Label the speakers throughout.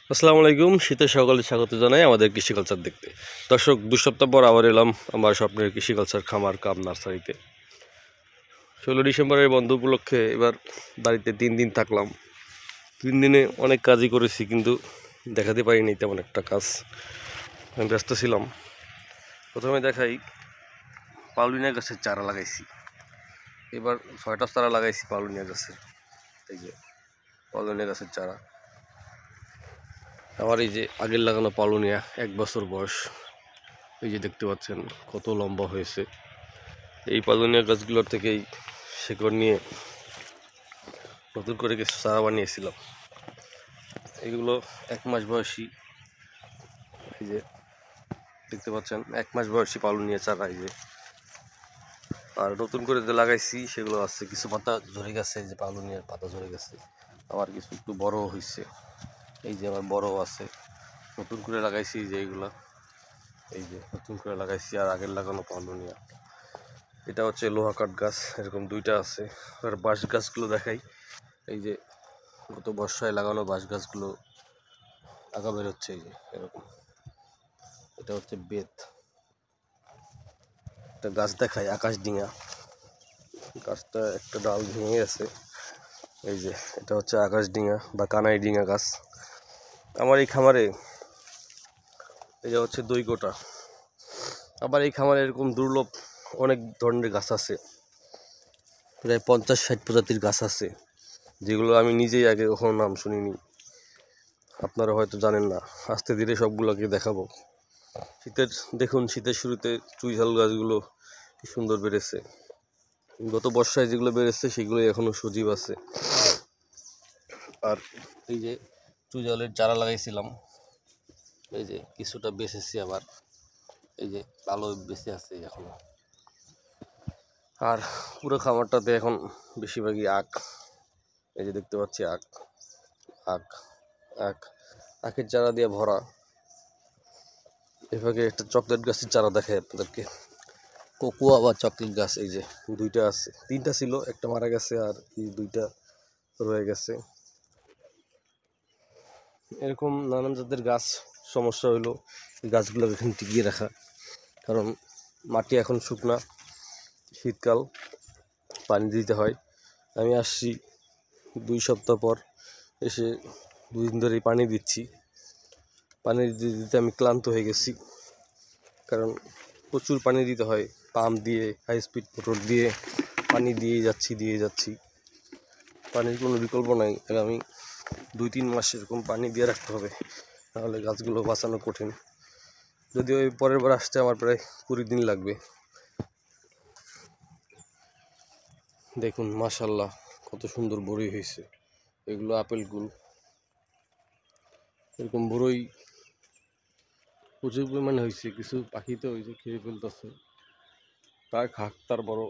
Speaker 1: আসসালামু আলাইকুম। শীতের সকালে স্বাগত জানাই আমাদের কৃষি কালচার দেখতে। দর্শক, 2 সপ্তাহ পর আবার এলাম আমার স্বপ্নের কৃষি কালচার খামার কাম নার্সারিতে। 16 ডিসেম্বরের বন্ধ উপলক্ষে এবার বাড়িতে 3 দিন থাকলাম। 3 দিনে অনেক কাজই করেছি, কিন্তু দেখাতে পারিনি তেমন একটা কাজ, আমি ব্যস্ত ছিলাম। প্রথমে দেখাই, পাউলিনা গাছের চারা লাগাইছি। এবার 6টা চারা লাগাইছি পাউলিনা গাছের। এই যে পাউলিনা গাছের চারা আমার, এই যে আগের লাগানো পাউলিনিয়া 1 বছর বয়স। এই যে দেখতে পাচ্ছেন কত লম্বা হয়েছে। এই পাউলিনিয়া গাছগুলোর থেকেই শিকড় নিয়ে নতুন করে কিছু চারা বানিয়েছিলাম। এগুলো 1 মাস বয়সী। এই যে দেখতে পাচ্ছেন 1 মাস বয়সী পাউলিনিয়া চারা। এই যে আর নতুন করে যে লাগাইছি সেগুলো আছে, কিছু পাতা ঝরে গেছে, যে পাউলিনিয়ার পাতা ঝরে গেছে। আবার কিছু একটু বড় হয়েছে। এই যে আবার বড় আছে। নতুন করে লাগাইছি যে এইগুলা, এই যে নতুন করে লাগাইছি। আর আগের লাগানো পাউলিনিয়া। এটা হচ্ছে লোহা কাঠ গাছ, এরকম 2টা আছে। আর বাঁশ গাছগুলো দেখাই। এই যে গত বর্ষায় লাগানো বাঁশ গাছগুলো আগা বেরোচ্ছে, এই যে এরকম। এটা হচ্ছে বেত। একটা গাছ দেখায়, আকাশ ডিঙা। গাছটা একটা ডাল ভেঙে গেছে। এই যে এটা হচ্ছে আকাশ ডিঙা বা কানাই ডিঙা গাছ। আমার এই খামারে এটা হচ্ছে দই গোটা। আবার এই খামারে এরকম দুর্লভ অনেক ধরনের গাছ আছে, প্রায় 50-60 প্রজাতির গাছ আছে, যেগুলো আমি নিজেই আগে কখনো নাম শুনিনি। আপনারা হয়তো জানেন না। আস্তে ধীরে সবগুলোকে দেখাবো। শীতের শুরুতে চুইঝাল গাছগুলো কি সুন্দর বেড়েছে। গত বর্ষায় যেগুলো বেড়েছে সেগুলো এখনো সজীব আছে। আর এই যে চুইঝালের চারা লাগাইছিলাম, এই যে কিছুটা বেঁচেছি আবার। এই যে ভালো বেঁচে আছে এখনো। আর পুরো খামারটাতে এখন বেশিরভাগই আখ। এই যে দেখতে পাচ্ছি আখ আখ আখ আখের চারা দিয়ে ভরা। এভাবে একটা চকলেট গাছের চারা দেখায় আপনাদেরকে, কোকোয়া বা চকলেট গাছ। এই যে 2টা আছে, 3টা ছিল, একটা মারা গেছে, আর এই 2টা রয়ে গেছে। এরকম নানান জাতের গাছ। সমস্যা হইলো এই গাছগুলো এখানে টিকিয়ে রাখা, কারণ মাটি এখন শুকনা, শীতকাল, পানি দিতে হয়। আমি আসছি 2 সপ্তাহ পর, এসে 2 দিন ধরেই পানি দিচ্ছি। পানি দিতে দিতে আমি ক্লান্ত হয়ে গেছি, কারণ প্রচুর পানি দিতে হয়। পাম্প দিয়ে, হাই স্পিড মোটর দিয়ে পানি দিয়ে যাচ্ছি। পানির কোনো বিকল্প নাই। আমি 2-3 মাস এরকম পানি দিয়ে রাখতে হবে, নাহলে গাছগুলো বাঁচানো কঠিন। যদিও এই পরের বার আসতে আমার প্রায় 20 দিন লাগবে। দেখুন মাশাআল্লাহ কত সুন্দর বড়ই হয়েছে। এগুলো আপেল কুল। এরকম বড়ই প্রচুর পরিমাণে হয়েছে। কিছু পাখি তো ওই যে খেয়ে ফেলতেছে, তার খাক তার বড়।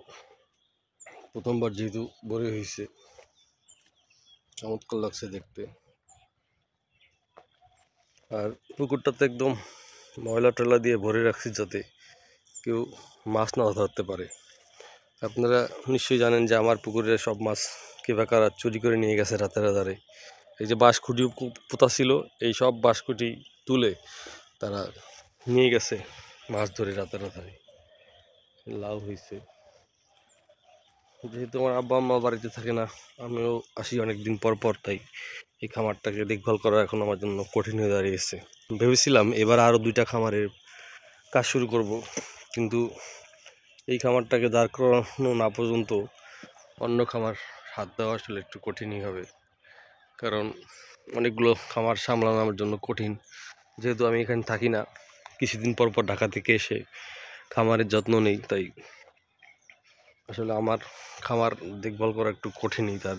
Speaker 1: প্রথমবার যেহেতু বড়ই হয়েছে, চমৎকার লাগছে দেখতে। আর পুকুরটাতে একদম ময়লা টয়লা দিয়ে ভরে রাখছি, যাতে কেউ মাছ না ধরতে পারে। আপনারা নিশ্চয়ই জানেন যে আমার পুকুরে সব মাছ কেবা কারা চুরি করে নিয়ে গেছে রাতের আধারে। এই যে বাঁশখুঁটি পোতা ছিল, এই সব বাঁশখুঁটি তুলে তারা নিয়ে গেছে মাছ ধরে রাতের আধারে। লাভ হয়েছে। যেহেতু আমার আব্বা আম্মা বাড়িতে থাকে না, আমিও আসি অনেক দিন পর পর, তাই এই খামারটাকে দেখভাল করা এখন আমার জন্য কঠিন হয়ে দাঁড়িয়েছে। ভেবেছিলাম এবার আরও 2টা খামারের কাজ শুরু করব, কিন্তু এই খামারটাকে দাঁড় করানো না পর্যন্ত অন্য খামার হাত দেওয়া আসলে একটু কঠিনই হবে, কারণ অনেকগুলো খামার সামলানো আমার জন্য কঠিন। যেহেতু আমি এখানে থাকি না, কিছুদিন পর পর ঢাকা থেকে এসে খামারের যত্ন নেই, তাই আসলে আমার খামার দেখভাল করা একটু কঠিনই। তার